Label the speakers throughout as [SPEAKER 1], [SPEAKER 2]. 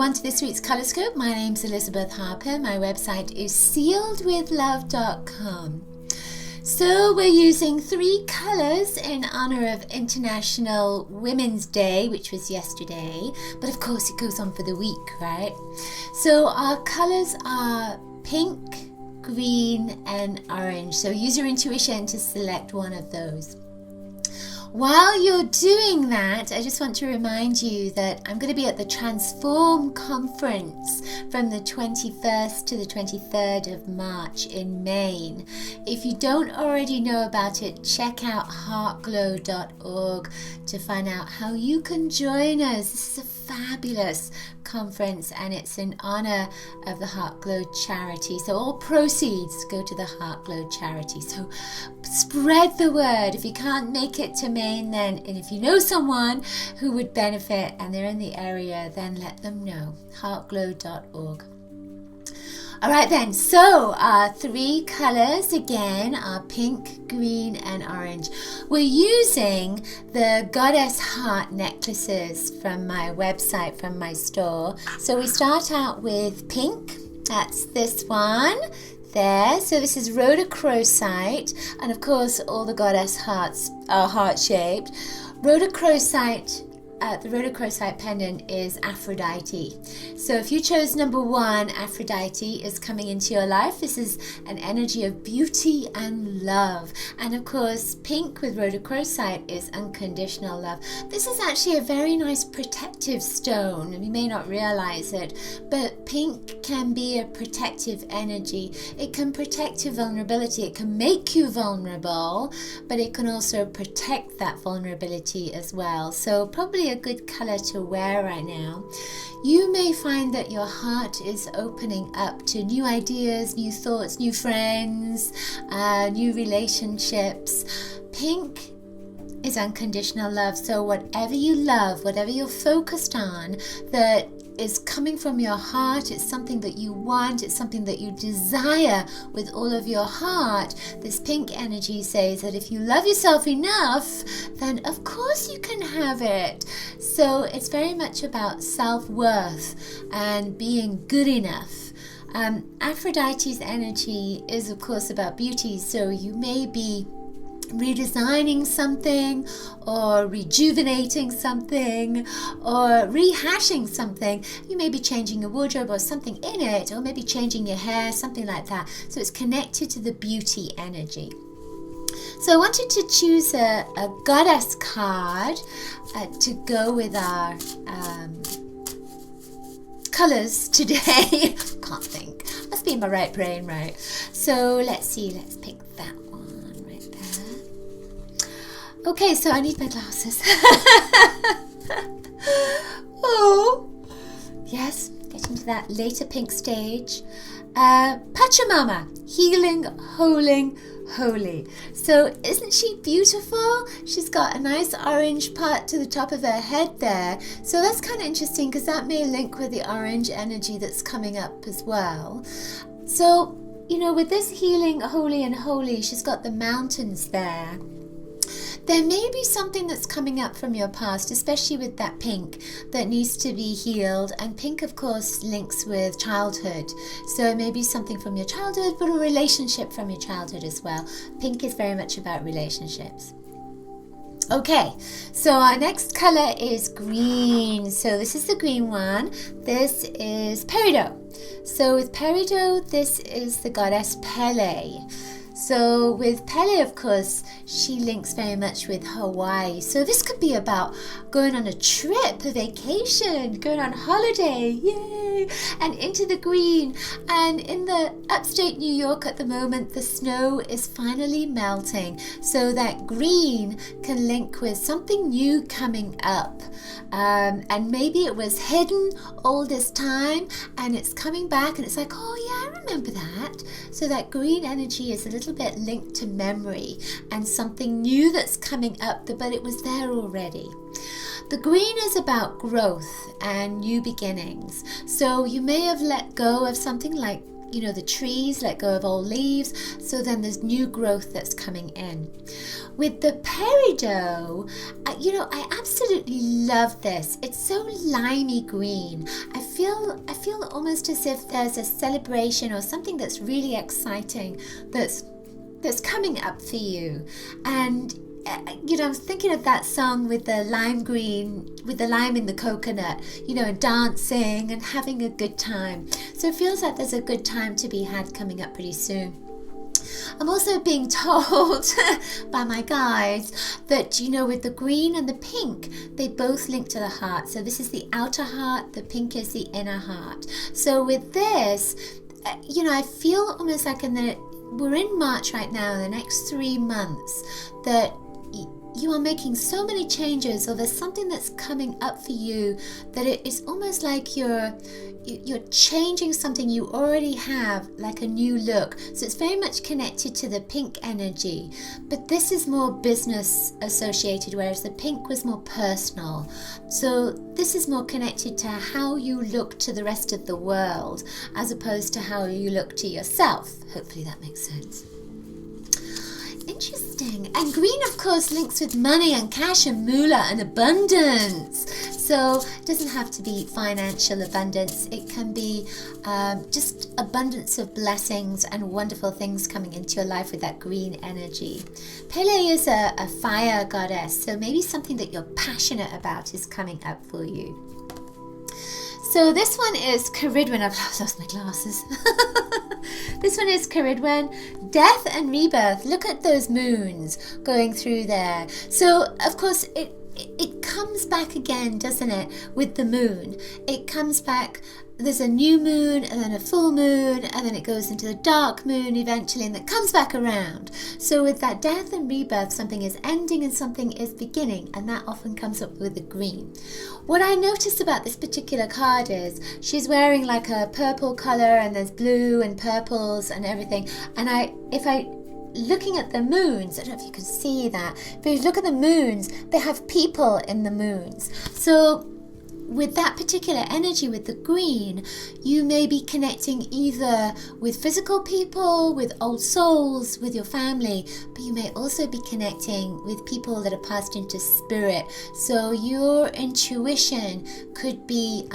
[SPEAKER 1] everyone to this week's Colorscope. My name's Elizabeth Harper. My website is sealedwithlove.com. So we're using 3 colours in honour of International Women's Day, which was yesterday. But of course it goes on for the week, right? So our colours are pink, green and orange. So use your intuition to select one of those. While you're doing that, I just want to remind you that I'm going to be at the Transform Conference from the 21st to the 23rd of March in Maine. If you don't already know about it, check out heartglow.org to find out how you can join us. This is a fabulous conference and it's in honor of the Heartglow charity. So all proceeds go to the Heartglow charity. So spread the word. If you can't make it to Maine, then, and if you know someone who would benefit and they're in the area, then let them know. heartglow.org. All right then, so our 3 colors again are pink, green and orange. We're using the Goddess Heart necklaces from my website, from my store. So we start out with pink, that's this one there. So this is rhodochrosite, and of course all the goddess hearts are heart-shaped. Rhodochrosite, the rhodochrosite pendant is Aphrodite. So if you chose number 1, Aphrodite is coming into your life. This is an energy of beauty and love. And of course, pink with rhodochrosite is unconditional love. This is actually a very nice protective stone, and you may not realize it, but pink can be a protective energy. It can protect your vulnerability. It can make you vulnerable, but it can also protect that vulnerability as well. So probably a good color to wear right now. You may find that your heart is opening up to new ideas, new thoughts, new friends, new relationships. Pink is unconditional love. So whatever you love, whatever you're focused on, that is coming from your heart, it's something that you want, it's something that you desire with all of your heart. This pink energy says that if you love yourself enough, then of course you can have it. So it's very much about self-worth and being good enough. Aphrodite's energy is of course about beauty, so you may be redesigning something or rejuvenating something or rehashing something. You may be changing your wardrobe or something in it, or maybe changing your hair, something like that. So it's connected to the beauty energy. So I wanted to choose a goddess card to go with our colors today. Can't think. Must be in my right brain, right? So let's see, let's pick that one. Okay, so I need my glasses. Oh, yes, getting to that later pink stage. Pachamama, healing, holy. So isn't she beautiful? She's got a nice orange part to the top of her head there. So that's kind of interesting because that may link with the orange energy that's coming up as well. So, you know, with this healing, holy, she's got the mountains there. There may be something that's coming up from your past, especially with that pink, that needs to be healed. And pink, of course, links with childhood. So it may be something from your childhood, but a relationship from your childhood as well. Pink is very much about relationships. Okay, so our next color is green. So this is the green one. This is peridot. So with peridot, this is the goddess Pele. So with Pele, of course, she links very much with Hawaii. So this could be about going on a trip, a vacation, going on holiday, yay, and into the green. And in the upstate New York at the moment, the snow is finally melting. So that green can link with something new coming up. And maybe it was hidden all this time and it's coming back and it's like, oh yeah, I remember that. So that green energy is a little bit linked to memory and something new that's coming up, but it was there already. The green is about growth and new beginnings. So you may have let go of something like, you know, the trees, let go of old leaves. So then there's new growth that's coming in. With the peridot, I absolutely love this. It's so limey green. I feel almost as if there's a celebration or something that's really exciting that's coming up for you. And I was thinking of that song with the lime green, with the lime in the coconut, and dancing and having a good time. So it feels like there's a good time to be had coming up pretty soon. I'm also being told by my guides that, with the green and the pink, they both link to the heart. So this is the outer heart, the pink is the inner heart. So with this, I feel almost like we're in March right now, the next 3 months, that you are making so many changes, or there's something that's coming up for you that it is almost like you're changing something you already have, like a new look. So it's very much connected to the pink energy, but this is more business associated, whereas the pink was more personal. So this is more connected to how you look to the rest of the world as opposed to how you look to yourself. Hopefully that makes sense. Interesting. And green, of course, links with money and cash and moolah and abundance. So it doesn't have to be financial abundance. It can be just abundance of blessings and wonderful things coming into your life with that green energy. Pele is a fire goddess, so maybe something that you're passionate about is coming up for you. So this one is Caridwen. I've lost my glasses. This one is Caridwen. Death and rebirth. Look at those moons going through there. So, of course, it comes back again, doesn't it, with the moon. It comes back, there's a new moon and then a full moon, and then it goes into the dark moon eventually, and it comes back around. So with that death and rebirth, something is ending and something is beginning, and that often comes up with the green. What I noticed about this particular card is she's wearing like a purple color, and there's blue and purples and everything. And looking at the moons, I don't know if you can see that, but if you look at the moons, they have people in the moons. So with that particular energy, with the green, you may be connecting either with physical people, with old souls, with your family, but you may also be connecting with people that are passed into spirit. So your intuition could be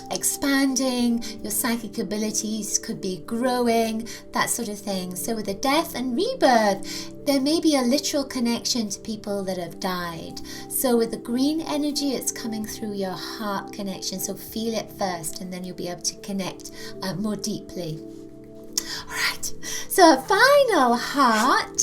[SPEAKER 1] expanding, your psychic abilities could be growing, that sort of thing. So with the death and rebirth, there may be a literal connection to people that have died. So with the green energy, it's coming through your heart connection. So feel it first, and then you'll be able to connect more deeply. All right. So a final heart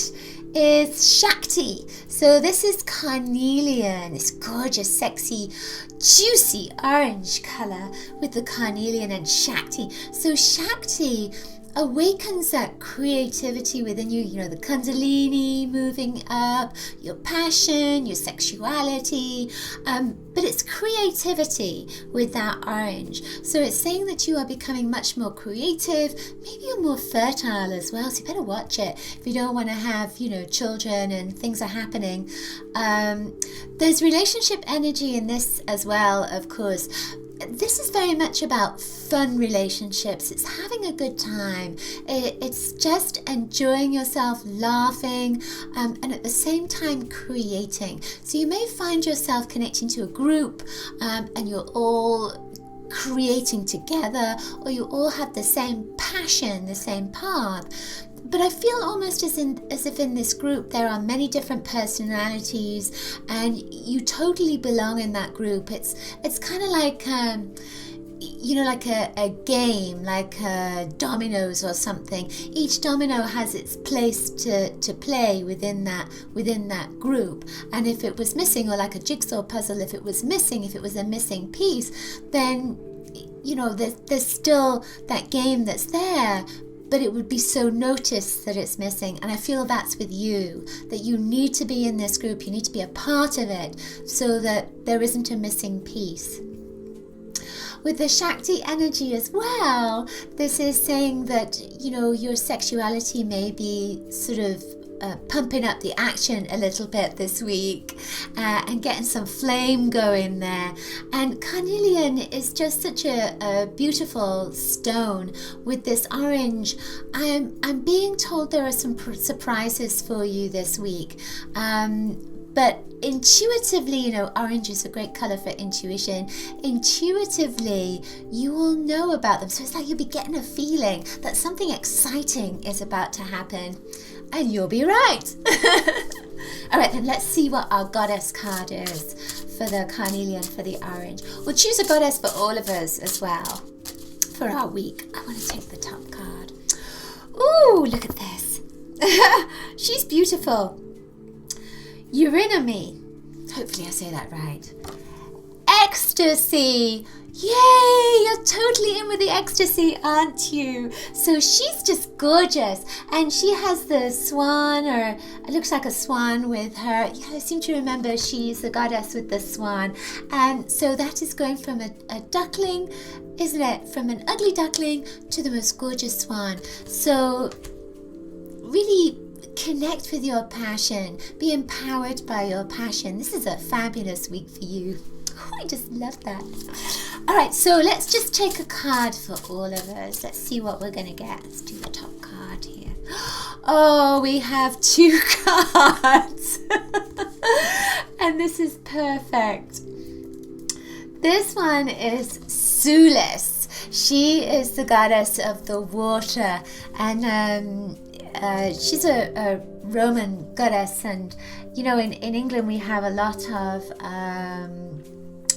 [SPEAKER 1] is Shakti. So this is carnelian, this gorgeous, sexy, juicy orange color with the carnelian and Shakti. So Shakti awakens that creativity within you, the Kundalini moving up, your passion, your sexuality, but it's creativity with that orange. So it's saying that you are becoming much more creative, maybe you're more fertile as well, so you better watch it if you don't want to have, children and things are happening. There's relationship energy in this as well, of course. This is very much about fun relationships. It's having a good time. It's just enjoying yourself, laughing, and at the same time creating. So you may find yourself connecting to a group and you're all creating together, or you all have the same passion, the same path. But I feel almost as if in this group there are many different personalities, and you totally belong in that group. It's kind of like like a game, like dominoes or something. Each domino has its place to play within that group. And if it was missing, or like a jigsaw puzzle, if it was a missing piece, then there's still that game that's there. But it would be so noticed that it's missing. And I feel that's with you, that you need to be in this group, you need to be a part of it so that there isn't a missing piece. With the Shakti energy as well, this is saying that, your sexuality may be sort of pumping up the action a little bit this week and getting some flame going there. And carnelian is just such a beautiful stone with this orange. I'm being told there are some surprises for you this week. but intuitively, you know, orange is a great color for intuition. Intuitively, you will know about them. So it's like you'll be getting a feeling that something exciting is about to happen, and you'll be right. All right, then let's see what our goddess card is for the carnelian, for the orange. We'll choose a goddess for all of us as well for our week. I want to take the top card. Ooh, look at this. She's beautiful. Eurynomy. Hopefully I say that right. Ecstasy. Yay, you're totally in with the ecstasy, aren't you? So she's just gorgeous, and she has the swan, or it looks like a swan with her. Yeah, I seem to remember she's the goddess with the swan. And so that is going from a duckling, isn't it? From an ugly duckling to the most gorgeous swan. So really connect with your passion. Be empowered by your passion. This is a fabulous week for you. Oh, I just love that. All right, so let's just take a card for all of us. Let's see what we're going to get. Let's do the top card here. Oh, we have 2 cards. And this is perfect. This one is Sulis. She is the goddess of the water, and she's a Roman goddess. And you know, in England we have a lot of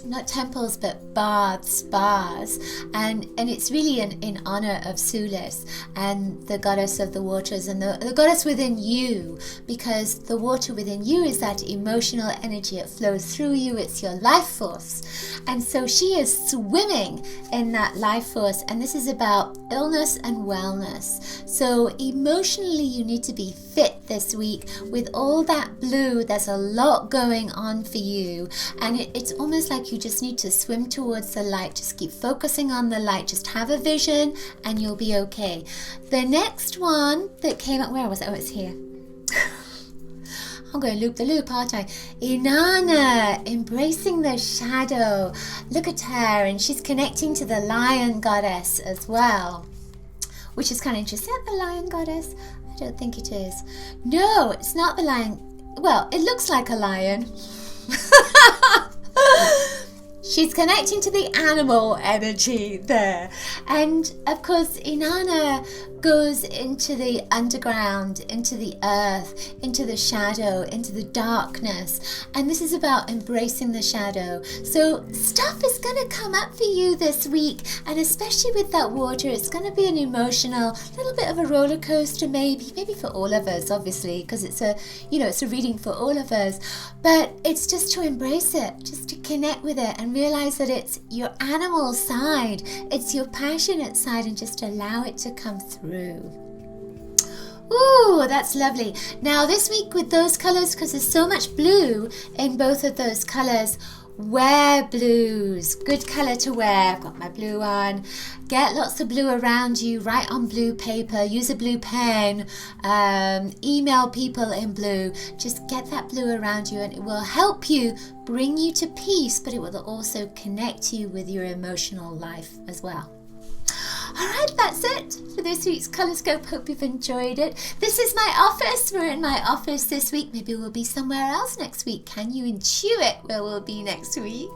[SPEAKER 1] not temples but baths, spas, and it's really in honor of Sulis and the goddess of the waters, and the goddess within you, because the water within you is that emotional energy. It flows through you. It's your life force, and so she is swimming in that life force. And this is about illness and wellness. So emotionally you need to be fit this week with all that blue. There's a lot going on for you, and it's almost like you just need to swim towards the light. Just keep focusing on the light. Just have a vision and you'll be okay. The next one that came up, where was it? Oh, it's here. I'm going to loop the loop, aren't I? Inanna, embracing the shadow. Look at her, and she's connecting to the lion goddess as well, which is kind of interesting. Is that the lion goddess? I don't think it is. No, it's not the lion. Well, it looks like a lion. She's connecting to the animal energy there. And of course, Inanna goes into the underground, into the earth, into the shadow, into the darkness. And this is about embracing the shadow. So stuff is going to come up for you this week. And especially with that water, it's going to be an emotional, little bit of a roller coaster, maybe for all of us, obviously, because it's a reading for all of us. But it's just to embrace it, just to connect with it and realize that it's your animal side, it's your passionate side, and just allow it to come through. Ooh, that's lovely. Now this week with those colors, because there's so much blue in both of those colors, wear blues. Good color to wear. I've got my blue on. Get lots of blue around you. Write on blue paper. Use a blue pen. Email people in blue. Just get that blue around you, and it will help you, bring you to peace, but it will also connect you with your emotional life as well. Alright, that's it for this week's Colorscope. Hope you've enjoyed it. This is my office. We're in my office this week. Maybe we'll be somewhere else next week. Can you intuit where we'll be next week?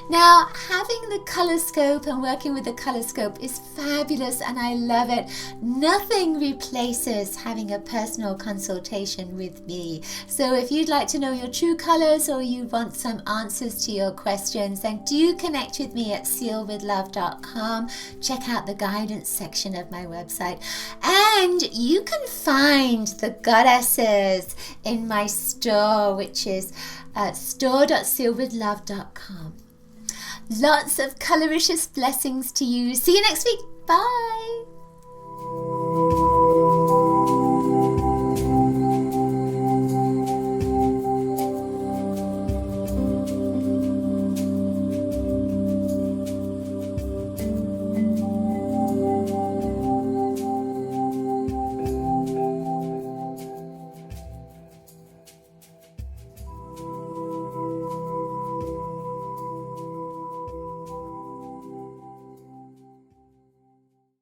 [SPEAKER 1] Now, having the Colorscope and working with the Colorscope is fabulous, and I love it. Nothing replaces having a personal consultation with me. So if you'd like to know your true colors, or you want some answers to your questions, then do connect with me at sealwithlove.com. Check out the guidance section of my website, and you can find the goddesses in my store, which is store.sealwithlove.com. Lots of Coloriscious blessings to you. See you next week. Bye.